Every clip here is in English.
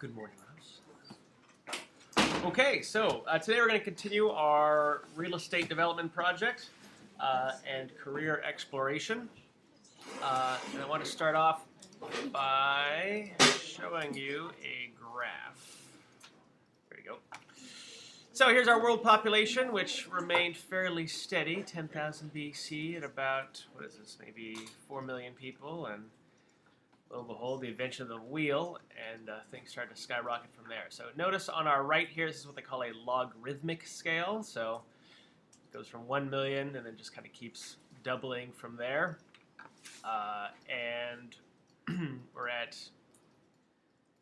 Good morning, Ross. Okay, so today we're going to continue our real estate development project and career exploration. And I want to start off by showing you a graph. There you go. So here's our world population, which remained fairly steady, 10,000 BC at about, what is this, maybe 4 million people, and lo and behold, the invention of the wheel, and things started to skyrocket from there. So notice on our right here, this is what they call a logarithmic scale. So it goes from 1 million and then just kind of keeps doubling from there. And we're at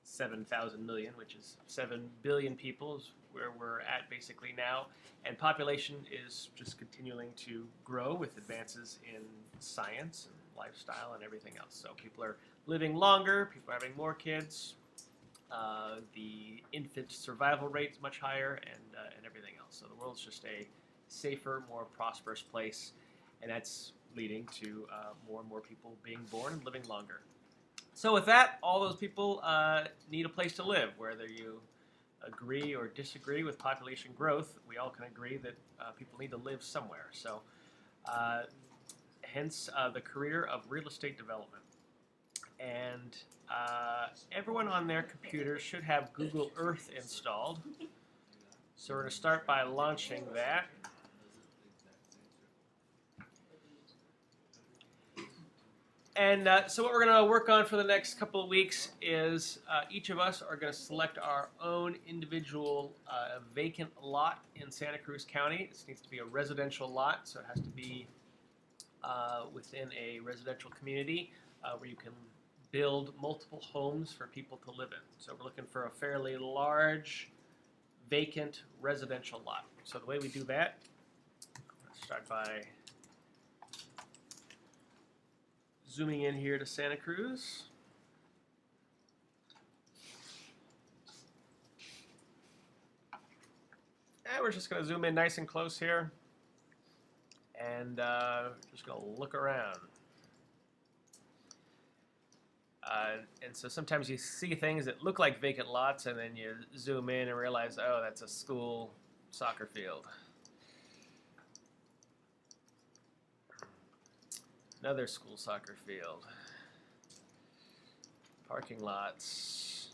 7,000 million, which is 7 billion people is where we're at basically now. And population is just continuing to grow with advances in science and lifestyle and everything else. So people are living longer, people are having more kids, the infant survival rate is much higher, and everything else. So the world's just a safer, more prosperous place, and that's leading to more and more people being born and living longer. So with that, all those people need a place to live. Whether you agree or disagree with population growth, we all can agree that people need to live somewhere. So hence the career of real estate development. And everyone on their computer should have Google Earth installed. So we're going to start by launching that. And so what we're going to work on for the next couple of weeks is each of us are going to select our own individual vacant lot in Santa Cruz County. This needs to be a residential lot, so it has to be within a residential community where you can build multiple homes for people to live in. So we're looking for a fairly large vacant residential lot. So the way we do that, let's start by zooming in here to Santa Cruz. And we're just going to zoom in nice and close here. And just going to look around. And so sometimes you see things that look like vacant lots, and then you zoom in and realize, oh, that's a school soccer field. Another school soccer field. Parking lots.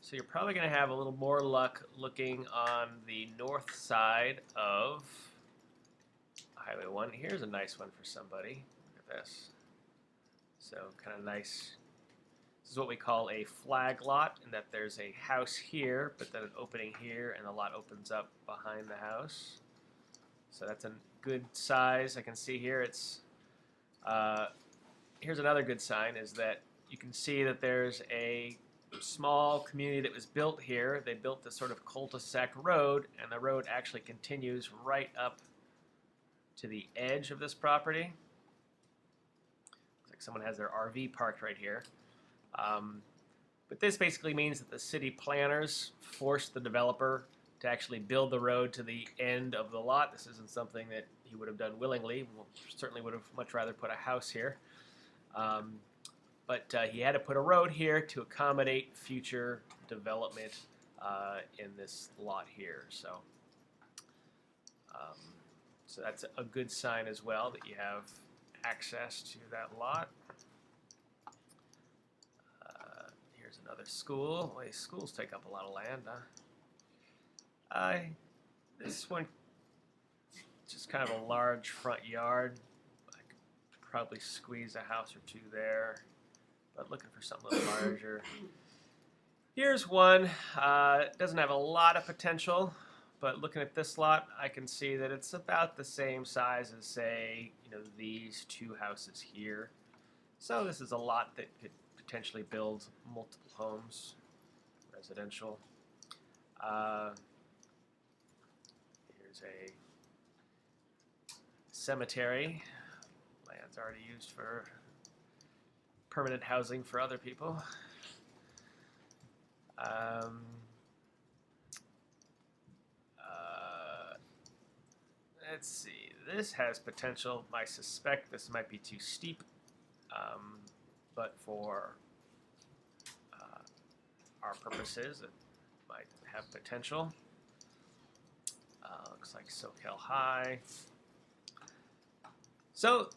So you're probably going to have a little more luck looking on the north side of Highway 1. Here's a nice one for somebody. Look at this. So kind of nice. This is what we call a flag lot, in that there's a house here, but then an opening here, and the lot opens up behind the house. So that's a good size. I can see here it's, here's another good sign, is that you can see that there's a small community that was built here. They built this sort of cul-de-sac road, and the road actually continues right up to the edge of this property. Looks like someone has their RV parked right here. But this basically means that the city planners forced the developer to actually build the road to the end of the lot. This isn't something that he would have done willingly. Certainly would have much rather put a house here. But he had to put a road here to accommodate future development in this lot here. So that's a good sign as well, that you have access to that lot. Here's another school. Well, these schools take up a lot of land, huh? This one, just kind of a large front yard. I could probably squeeze a house or two there, but looking for something a little larger. Here's one. It doesn't have a lot of potential, but looking at this lot, I can see that it's about the same size as, say, these two houses here. So this is a lot that could potentially build multiple homes, residential. Here's a cemetery. Land's already used for permanent housing for other people. Let's see, this has potential. I suspect this might be too steep. but for our purposes, it might have potential. Looks like SoCal High. So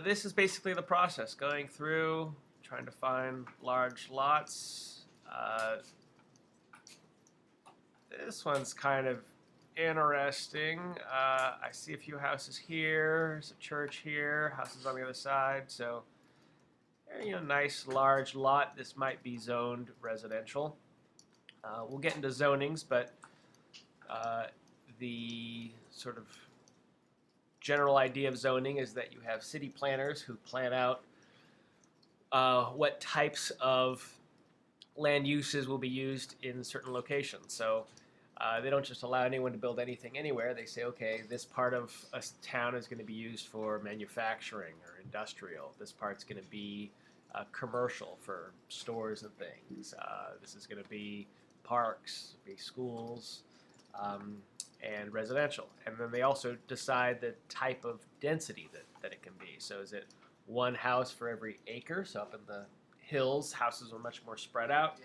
this is basically the process, going through, trying to find large lots. This one's kind of interesting. I see a few houses here. There's a church here. Houses on the other side. So, nice large lot. This might be zoned residential. We'll get into zonings, but the sort of general idea of zoning is that you have city planners who plan out what types of land uses will be used in certain locations. So they don't just allow anyone to build anything anywhere. They say, okay, this part of a town is going to be used for manufacturing or industrial. This part's going to be commercial for stores and things. This is going to be parks, be schools, and residential. And then they also decide the type of density that it can be. So is it one house for every acre? So up in the hills, houses are much more spread out.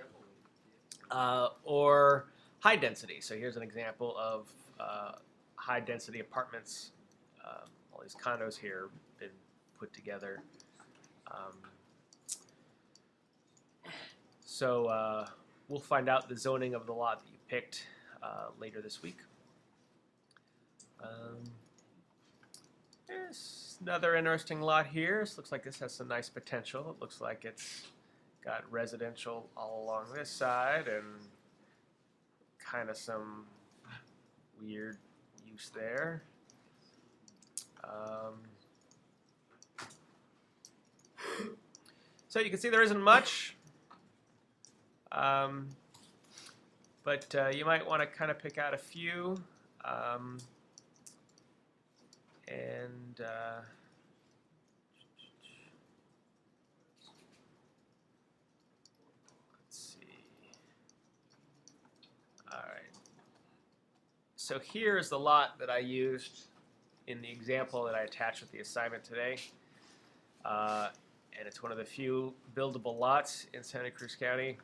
Or high density. So here's an example of high density apartments. All these condos here have been put together. So we'll find out the zoning of the lot that you picked later this week. There's another interesting lot here. This looks like this has some nice potential. It looks like it's got residential all along this side and kind of some weird use there. So you can see there isn't much, but you might want to kind of pick out a few. And let's see. All right. So here's the lot that I used in the example that I attached with the assignment today. And it's one of the few buildable lots in Santa Cruz County.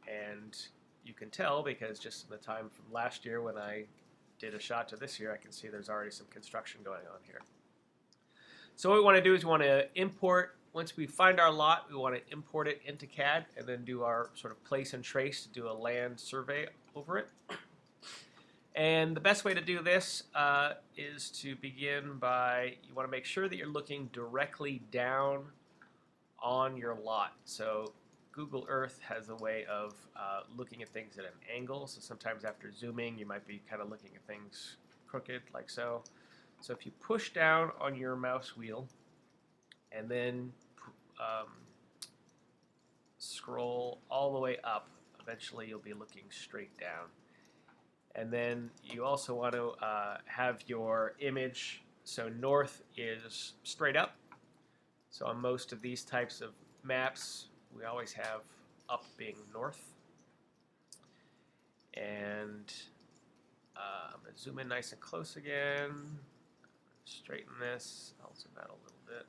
And you can tell because just in the time from last year when I did a shot to this year, I can see there's already some construction going on here. So what we want to do is we want to import, once we find our lot, we want to import it into CAD and then do our sort of place and trace to do a land survey over it. And the best way to do this is to begin by, you want to make sure that you're looking directly down on your lot. So Google Earth has a way of looking at things at an angle. So sometimes after zooming, you might be kind of looking at things crooked like so. So if you push down on your mouse wheel and then scroll all the way up, eventually you'll be looking straight down. And then you also want to have your image, so north is straight up. So on most of these types of maps, we always have up being north. And I'm going to zoom in nice and close again. Straighten this. I'll zoom out a little bit.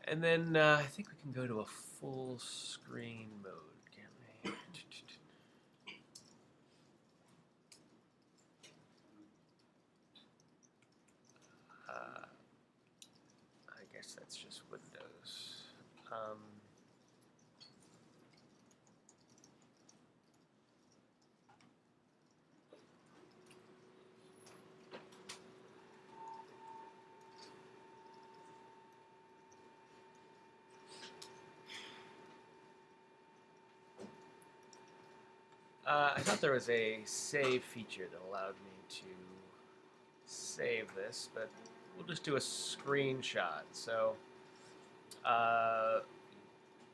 And then I think we can go to a full screen mode, can't we? I guess that's just Windows. I thought there was a save feature that allowed me to save this, but we'll just do a screenshot. So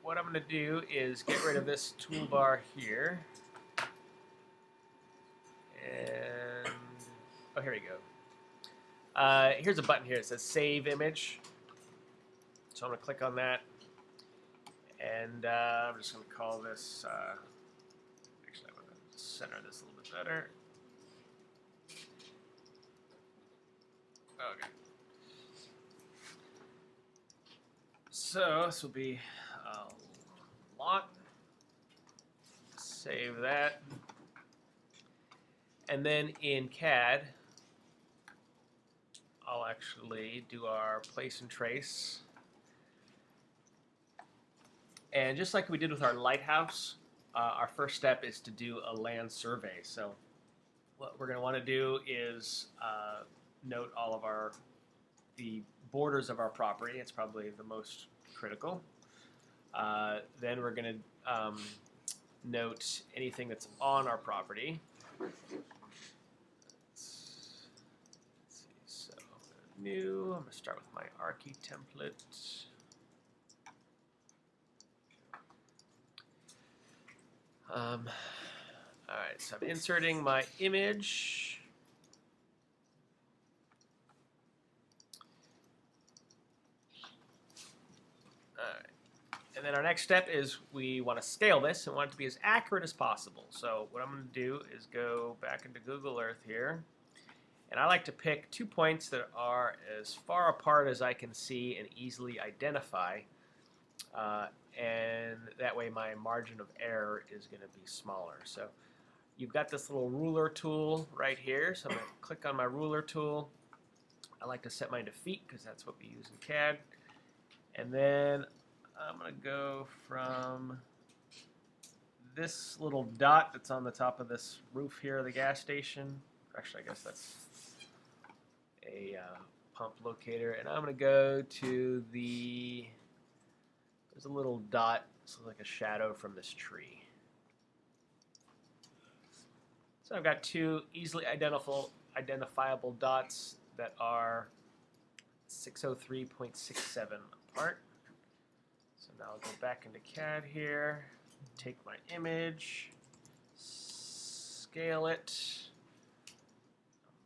what I'm going to do is get rid of this toolbar here. And, oh, here we go. Here's a button here. It says Save Image. So I'm going to click on that. And I'm just going to call this, actually I'm going to center this a little bit better. Okay. So this will be a lot. Save that. And then in CAD, I'll actually do our place and trace. And just like we did with our lighthouse, our first step is to do a land survey. So what we're going to want to do is note all of the borders of our property. It's probably the most critical. Then we're going to note anything that's on our property. Let's see. So new. I'm going to start with my Archie template. All right, so I'm inserting my image. All right. And then our next step is we want to scale this and want it to be as accurate as possible. So what I'm going to do is go back into Google Earth here. And I like to pick 2 points that are as far apart as I can see and easily identify. And that way my margin of error is going to be smaller. So you've got this little ruler tool right here. So I'm going to click on my ruler tool. I like to set mine to feet because that's what we use in CAD. And then I'm going to go from this little dot that's on the top of this roof here of the gas station. Actually, I guess that's a pump locator. And I'm going to go to there's a little dot, it's like a shadow from this tree. So I've got 2 easily identifiable dots that are 603.67 apart. So now I'll go back into CAD here, take my image, scale it.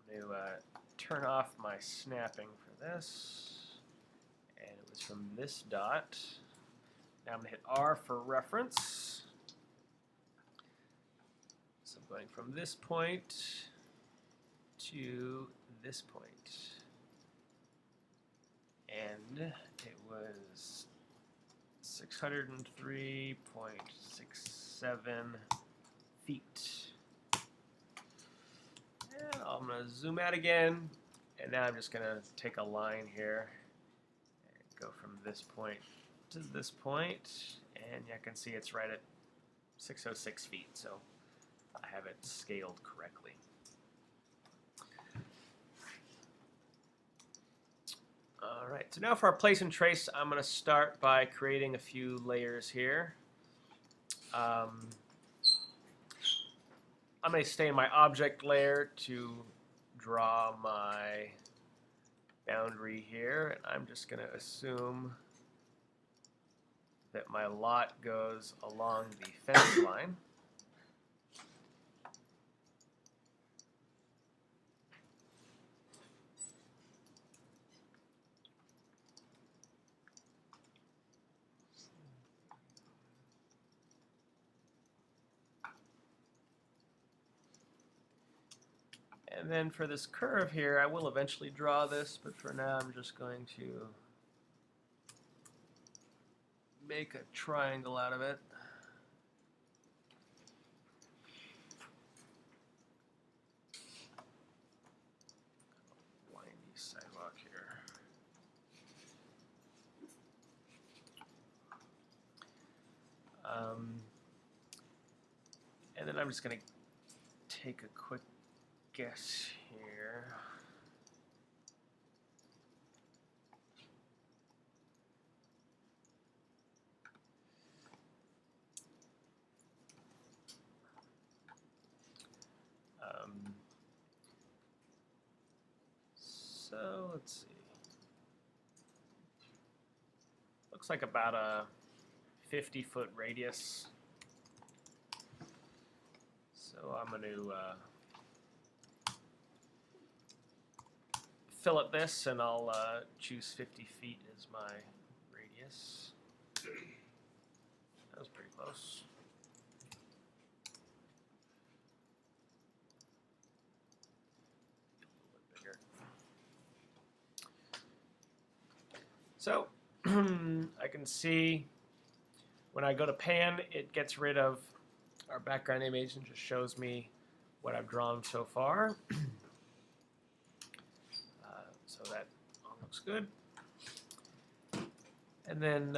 I'm going to turn off my snapping for this. And it was from this dot. Now I'm going to hit R for reference. So I'm going from this point to this point. And it was 603.67 feet. And I'm going to zoom out again. And now I'm just going to take a line here and go from this point to this point, and you can see it's right at 606 feet, so I have it scaled correctly. All right, so now for our place and trace, I'm going to start by creating a few layers here. I'm going to stay in my object layer to draw my boundary here, and I'm just going to assume that my lot goes along the fence line. And then for this curve here, I will eventually draw this, but for now I'm just going to make a triangle out of it. Windy sidewalk here. And then I'm just going to take a quick guess here. So let's see. Looks like about a 50-foot radius. So I'm going to fillet this, and I'll choose 50 feet as my radius. That was pretty close. A little bit bigger. So I can see when I go to pan, it gets rid of our background image and just shows me what I've drawn so far. So that all looks good. And then